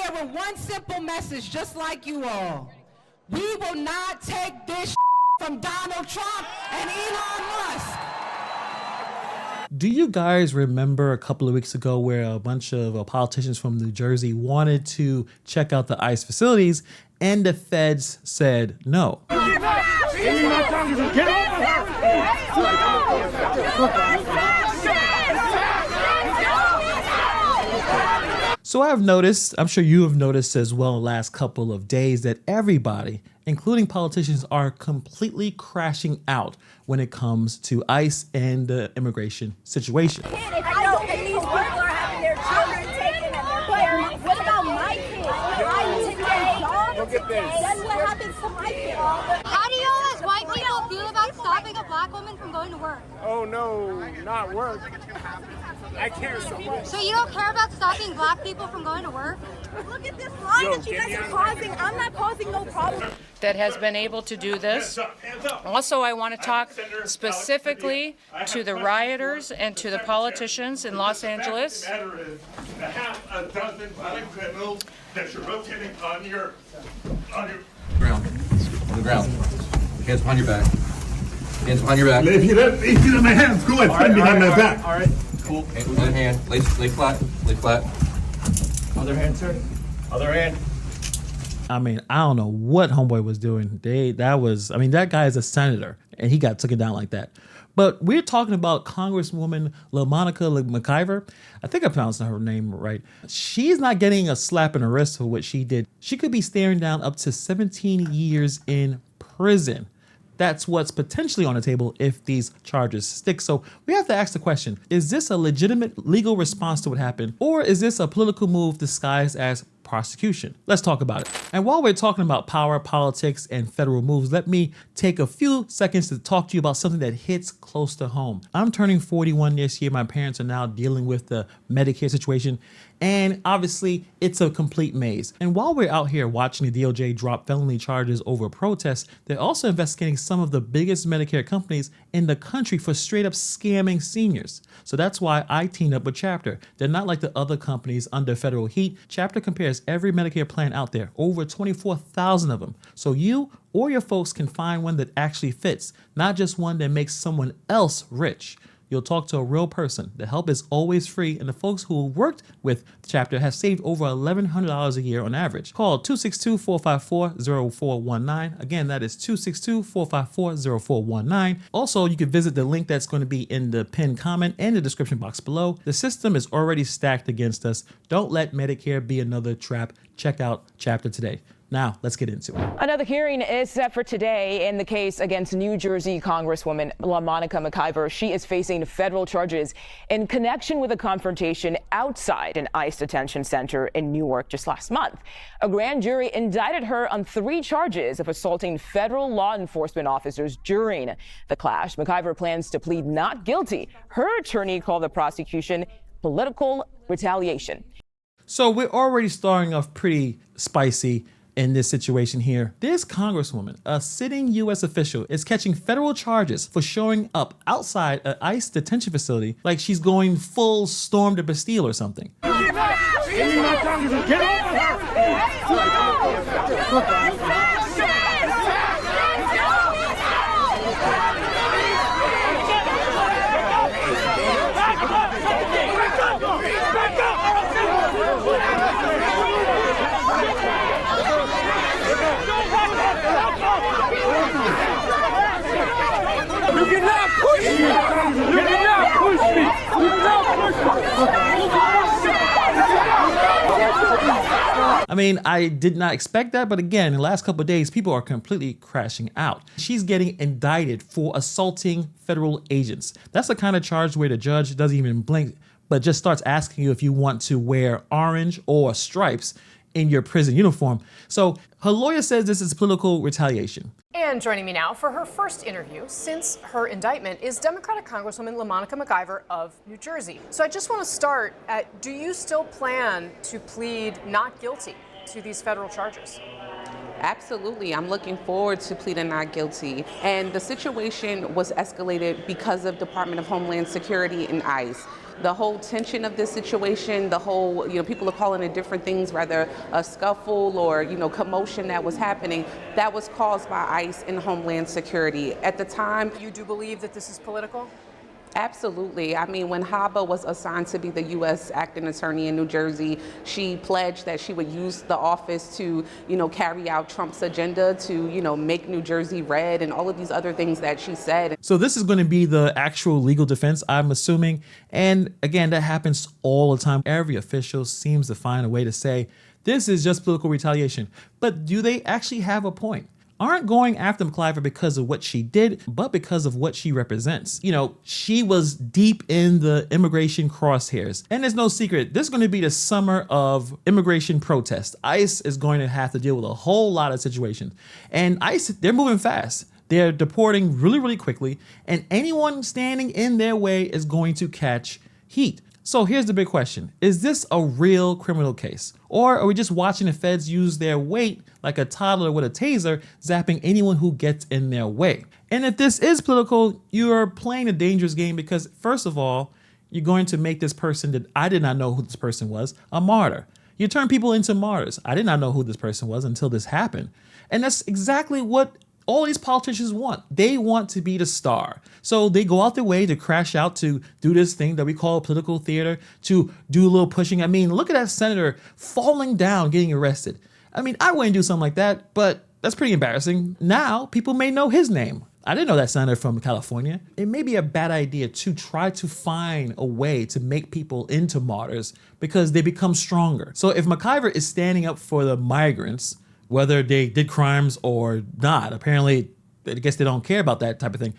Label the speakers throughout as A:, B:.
A: here with one simple message, just like you all. We will not take this from Donald Trump and Elon Musk.
B: Do you guys remember a couple of weeks ago where a bunch of politicians from New Jersey wanted to check out the ICE facilities and the feds said no? So I've noticed, I'm sure you have noticed as well in the last couple of days, that everybody, including politicians, are completely crashing out when it comes to ICE and the immigration situation.
C: I know, and these people are having their children taken and their parents. What about my kids? I take their jobs today. That's what happens to my kids.
D: How do you as white people feel about stopping a black woman from going to work?
E: Oh no, not work. I care so much.
D: So you don't care about stopping black people from going to work?
C: Look at this line that you guys are causing. I'm not causing no problem.
F: That has been able to do this. Also, I want to talk specifically to the rioters and to the politicians in Los Angeles.
G: Half a dozen violent criminals that you're rotating on your
H: ground. On the ground. Hands behind your back. Hands behind your back.
G: If you let my hands go, I find behind my back.
E: All right.
H: Cool. Other hand. Lay flat. Lay flat.
E: Other hand, sir. Other hand.
B: I mean, I don't know what homeboy was doing. That guy is a senator and he got taken down like that. But we're talking about Congresswoman LaMonica McIver. I think I pronounced her name right. She's not getting a slap in the wrist for what she did. She could be staring down up to 17 years in prison. That's what's potentially on the table if these charges stick. So we have to ask the question, is this a legitimate legal response to what happened? Or is this a political move disguised as prosecution? Let's talk about it. And while we're talking about power, politics, and federal moves, let me take a few seconds to talk to you about something that hits close to home. I'm turning 41 this year. My parents are now dealing with the Medicare situation. And obviously, it's a complete maze. And while we're out here watching the DOJ drop felony charges over protests, they're also investigating some of the biggest Medicare companies in the country for straight up scamming seniors. So that's why I teamed up with Chapter. They're not like the other companies under federal heat. Chapter compares every Medicare plan out there, over 24,000 of them. So you or your folks can find one that actually fits, not just one that makes someone else rich. You'll talk to a real person. The help is always free, and the folks who worked with the Chapter have saved over $1,100 a year on average. Call 262-454-0419. Again, that is 262-454-0419. Also, you can visit the link that's going to be in the pinned comment and the description box below. The system is already stacked against us. Don't let Medicare be another trap. Check out Chapter today. Now, let's get into it.
I: Another hearing is set for today in the case against New Jersey Congresswoman LaMonica McIver. She is facing federal charges in connection with a confrontation outside an ICE detention center in Newark just last month. A grand jury indicted her on 3 charges of assaulting federal law enforcement officers during the clash. McIver plans to plead not guilty. Her attorney called the prosecution political retaliation.
B: So we're already starting off pretty spicy in this situation here. This Congresswoman, a sitting U.S. official, is catching federal charges for showing up outside an ICE detention facility like she's going full Storm the Bastille or something.
E: You cannot push me! You cannot push me! You cannot push me!
B: I mean, I did not expect that, but again, in the last couple of days, people are completely crashing out. She's getting indicted for assaulting federal agents. That's the kind of charge where the judge doesn't even blink, but just starts asking you if you want to wear orange or stripes in your prison uniform. So her lawyer says this is political retaliation.
J: And joining me now for her first interview since her indictment is Democratic Congresswoman LaMonica McIver of New Jersey. So I just want to start at, do you still plan to plead not guilty to these federal charges?
K: Absolutely. I'm looking forward to pleading not guilty. And the situation was escalated because of Department of Homeland Security and ICE. the whole tension of this situation, the whole, people are calling it different things, rather a scuffle or, commotion that was happening, that was caused by ICE and Homeland Security. At the time,
J: You do believe that this is political?
K: absolutely. I mean, when Hannibal was assigned to be the U.S. acting attorney in New Jersey, she pledged that she would use the office to, carry out Trump's agenda to, make New Jersey red and all of these other things that she said.
B: So this is going to be the actual legal defense, I'm assuming. And again, that happens all the time. Every official seems to find a way to say, this is just political retaliation. But do they actually have a point? Aren't going after McIver because of what she did, but because of what she represents. She was deep in the immigration crosshairs. And there's no secret, this is going to be the summer of immigration protests. ICE is going to have to deal with a whole lot of situations. And ICE, they're moving fast. They're deporting really, really quickly. And anyone standing in their way is going to catch heat. So here's the big question. Is this a real criminal case? Or are we just watching the feds use their weight like a toddler with a taser, zapping anyone who gets in their way? And if this is political, you're playing a dangerous game because, first of all, you're going to make this person that I did not know who this person was, a martyr. You turn people into martyrs. I did not know who this person was until this happened. And that's exactly what all these politicians want. They want to be the star. So they go out their way to crash out to do this thing that we call political theater, to do a little pushing. I mean, look at that senator falling down, getting arrested. I mean, I wouldn't do something like that, but that's pretty embarrassing. Now people may know his name. I didn't know that senator from California. It may be a bad idea to try to find a way to make people into martyrs because they become stronger. So if McIver is standing up for the migrants, whether they did crimes or not, apparently, I guess they don't care about that type of thing,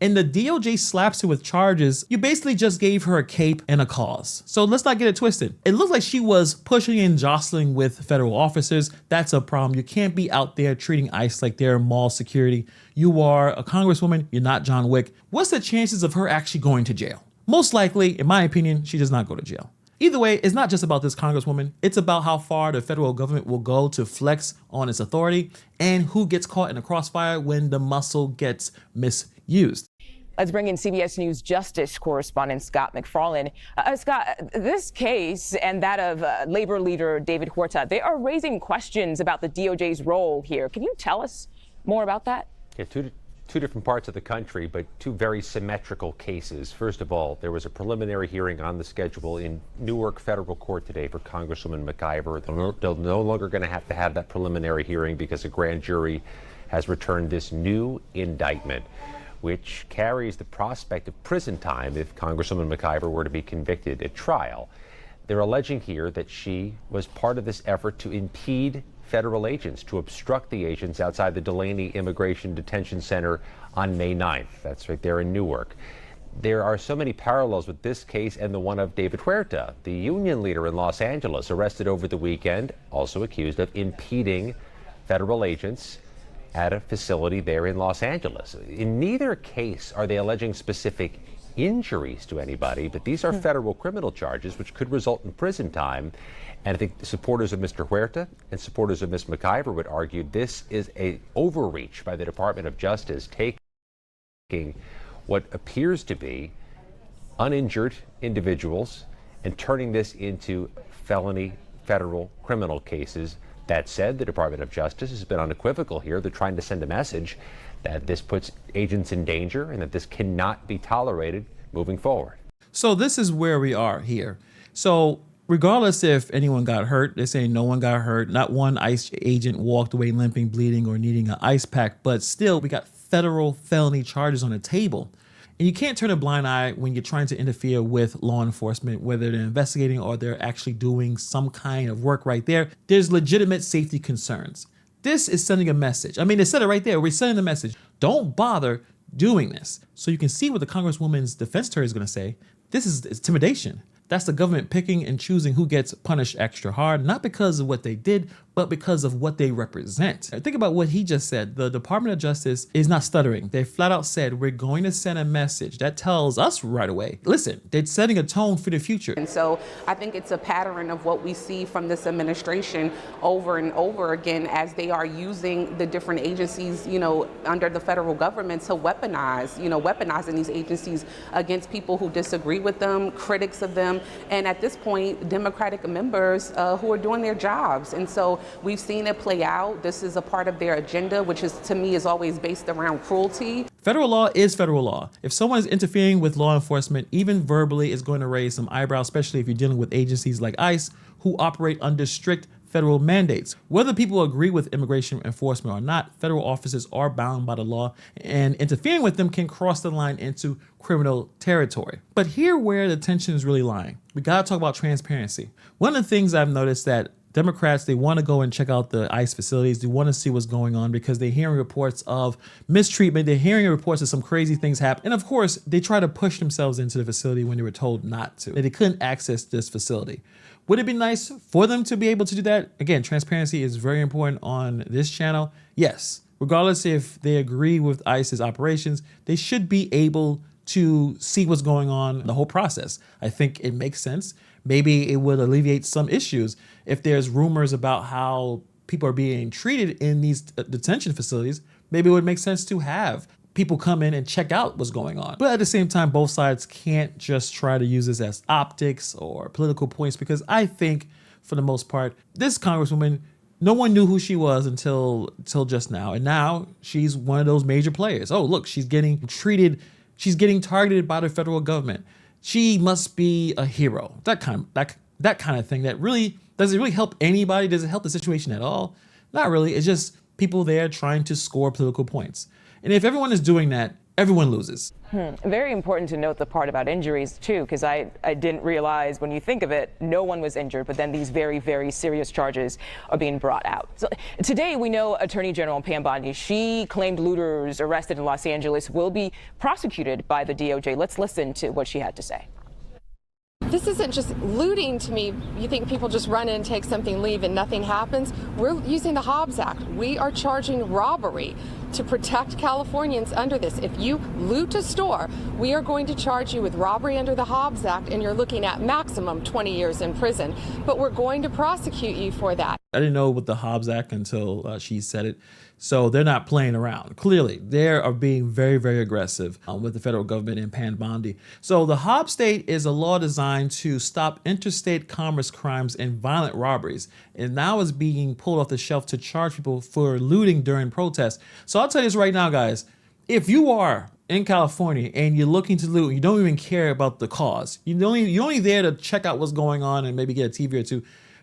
B: and the DOJ slaps her with charges, you basically just gave her a cape and a cause. So let's not get it twisted. It looked like she was pushing and jostling with federal officers. That's a problem. You can't be out there treating ICE like they're mall security. You are a congresswoman. You're not John Wick. What's the chances of her actually going to jail? Most likely, in my opinion, she does not go to jail. Either way, it's not just about this congresswoman. It's about how far the federal government will go to flex on its authority and who gets caught in the crossfire when the muscle gets misused.
I: Let's bring in CBS News Justice correspondent Scott McFarlane. Scott, this case and that of labor leader David Huerta, they are raising questions about the DOJ's role here. Can you tell us more about that?
L: Yeah, two different parts of the country, but two very symmetrical cases. First of all, there was a preliminary hearing on the schedule in Newark federal court today for Congresswoman McIver. They're no longer going to have that preliminary hearing because a grand jury has returned this new indictment, which carries the prospect of prison time if Congresswoman McIver were to be convicted at trial. They're alleging here that she was part of this effort to impede federal agents, to obstruct the agents outside the Delaney Immigration Detention Center on May 9th. That's right there in Newark. There are so many parallels with this case and the one of David Huerta, the union leader in Los Angeles, arrested over the weekend, also accused of impeding federal agents at a facility there in Los Angeles. In neither case are they alleging specific injuries to anybody, but these are federal criminal charges which could result in prison time. And I think supporters of Mr. Huerta and supporters of Ms. McIver would argue this is an overreach by the Department of Justice, taking what appears to be uninjured individuals and turning this into felony federal criminal cases. That said, the Department of Justice has been unequivocal here. They're trying to send a message that this puts agents in danger and that this cannot be tolerated moving forward.
B: So this is where we are here. So regardless if anyone got hurt, they're saying no one got hurt. Not one ICE agent walked away limping, bleeding, or needing an ice pack. But still, we got federal felony charges on the table. And you can't turn a blind eye when you're trying to interfere with law enforcement, whether they're investigating or they're actually doing some kind of work right there. There's legitimate safety concerns. This is sending a message. I mean, they said it right there. We're sending a message. Don't bother doing this. So you can see what the Congresswoman's defense attorney is going to say. This is intimidation. That's the government picking and choosing who gets punished extra hard, not because of what they did, but because of what they represent. Think about what he just said. The Department of Justice is not stuttering. They flat out said, we're going to send a message that tells us right away. Listen, they're setting a tone for the future.
K: And so I think it's a pattern of what we see from this administration over and over again as they are using the different agencies, under the federal government to weaponizing these agencies against people who disagree with them, critics of them, and at this point, Democratic members who are doing their jobs. And so we've seen it play out. This is a part of their agenda, which is, to me, is always based around cruelty.
B: Federal law is federal law. If someone is interfering with law enforcement, even verbally, is going to raise some eyebrows, especially if you're dealing with agencies like ICE who operate under strict federal mandates. Whether people agree with immigration enforcement or not, federal officers are bound by the law, and interfering with them can cross the line into criminal territory. But here where the tension is really lying. We gotta talk about transparency. One of the things I've noticed that Democrats, they want to go and check out the ICE facilities. They want to see what's going on because they're hearing reports of mistreatment. They're hearing reports of some crazy things happen. And of course, they try to push themselves into the facility when they were told not to. They couldn't access this facility. Would it be nice for them to be able to do that? Again, transparency is very important on this channel. Yes, regardless if they agree with ICE's operations, they should be able to see what's going on, the whole process. I think it makes sense. Maybe it would alleviate some issues if there's rumors about how people are being treated in these detention facilities. Maybe it would make sense to have people come in and check out what's going on. But at the same time, both sides can't just try to use this as optics or political points, because I think for the most part, this Congresswoman, no one knew who she was until just now. And now she's one of those major players. Oh, look, she's getting treated. She's getting targeted by the federal government. She must be a hero. That kind of thing. That really, does it really help anybody? Does it help the situation at all? Not really. It's just people there trying to score political points. And if everyone is doing that, everyone loses.
I: Very important to note the part about injuries, too, because I didn't realize when you think of it, no one was injured, but then these very, very serious charges are being brought out. So today, we know Attorney General Pam Bondi, she claimed looters arrested in Los Angeles will be prosecuted by the DOJ. Let's listen to what she had to say.
M: This isn't just looting to me. You think people just run in, take something, leave, and nothing happens? We're using the Hobbs Act. We are charging robbery to protect Californians under this. If you loot a store, we are going to charge you with robbery under the Hobbs Act, and you're looking at maximum 20 years in prison. But we're going to prosecute you for that.
B: I didn't know what the Hobbs Act until she said it. So they're not playing around. Clearly, they are being very, very aggressive with the federal government and Pam Bondi. So the Hobbs State is a law designed to stop interstate commerce crimes and violent robberies, and now is being pulled off the shelf to charge people for looting during protests. So I'll tell you this right now, guys. If you are in California and you're looking to loot, you don't even care about the cause. You're only there to check out what's going on and maybe get a TV or two.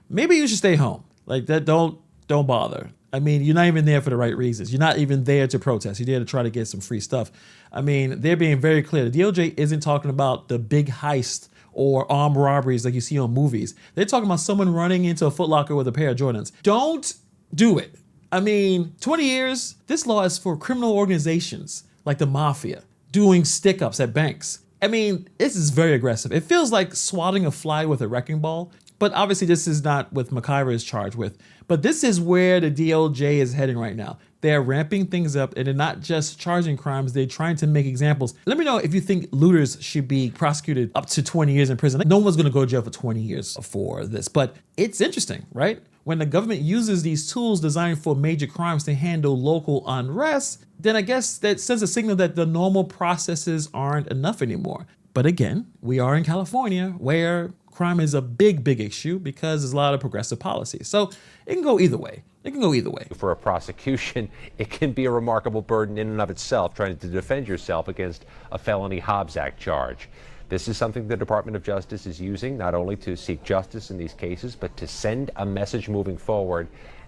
B: Maybe you should stay home. Like that. Don't bother. I mean, you're not even there for the right reasons. You're not even there to protest. You're there to try to get some free stuff. I mean, they're being very clear. The DOJ isn't talking about the big heist or armed robberies like you see on movies. They're talking about someone running into a Foot Locker with a pair of Jordans. Don't do it. I mean, 20 years, this law is for criminal organizations like the mafia doing stick-ups at banks. I mean, this is very aggressive. It feels like swatting a fly with a wrecking ball. But obviously this is not what McIver is charged with. But this is where the DOJ is heading right now. They're ramping things up, and they're not just charging crimes, they're trying to make examples. Let me know if you think looters should be prosecuted up to 20 years in prison. No one's gonna go to jail for 20 years for this, but it's interesting, right? When the government uses these tools designed for major crimes to handle local unrest, then I guess that sends a signal that the normal processes aren't enough anymore. But again, we are in California where crime is a big, big issue because there's a lot of progressive policy. So it can go either way. It can go either way.
L: For a prosecution, it can be a remarkable burden in and of itself, trying to defend yourself against a felony Hobbs Act charge. This is something the Department of Justice is using not only to seek justice in these cases, but to send a message moving forward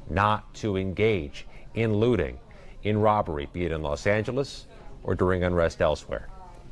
L: not to engage in looting, in robbery, be it in Los Angeles or during unrest elsewhere.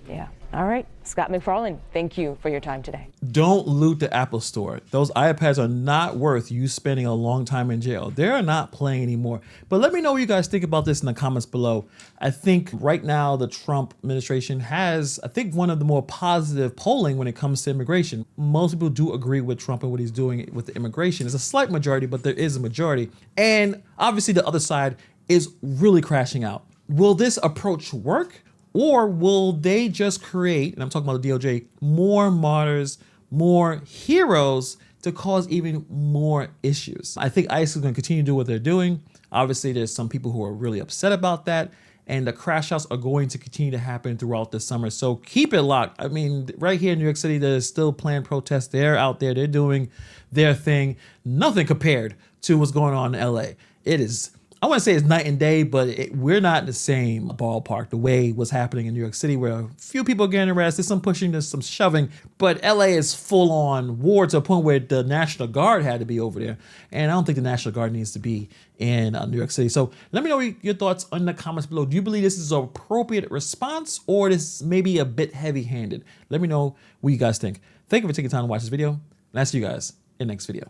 I: Yeah. All right, Scott McFarland, thank you for your time today.
B: Don't loot the Apple Store. Those iPads are not worth you spending a long time in jail. They're not playing anymore. But let me know what you guys think about this in the comments below. I think right now the Trump administration has, I think, one of the more positive polling when it comes to immigration. Most people do agree with Trump and what he's doing with the immigration. It's a slight majority, but there is a majority. And obviously the other side is really crashing out. Will this approach work? Or will they just create, and I'm talking about the DOJ, more martyrs, more heroes to cause even more issues? I think ICE is going to continue to do what they're doing. Obviously, there's some people who are really upset about that, and the crash outs are going to continue to happen throughout the summer. So keep it locked. I mean, right here in New York City, there's still planned protests. They're out there. They're doing their thing. Nothing compared to what's going on in LA. It is, I want to say it's night and day, but we're not in the same ballpark the way what's happening in New York City, where a few people are getting arrested, some pushing, there's some shoving, but LA is full on war to a point where the National Guard had to be over there. And I don't think the National Guard needs to be in New York City. So let me know your thoughts in the comments below. Do you believe this is an appropriate response, or this may be a bit heavy-handed? Let me know what you guys think. Thank you for taking time to watch this video, and I'll see you guys in the next video.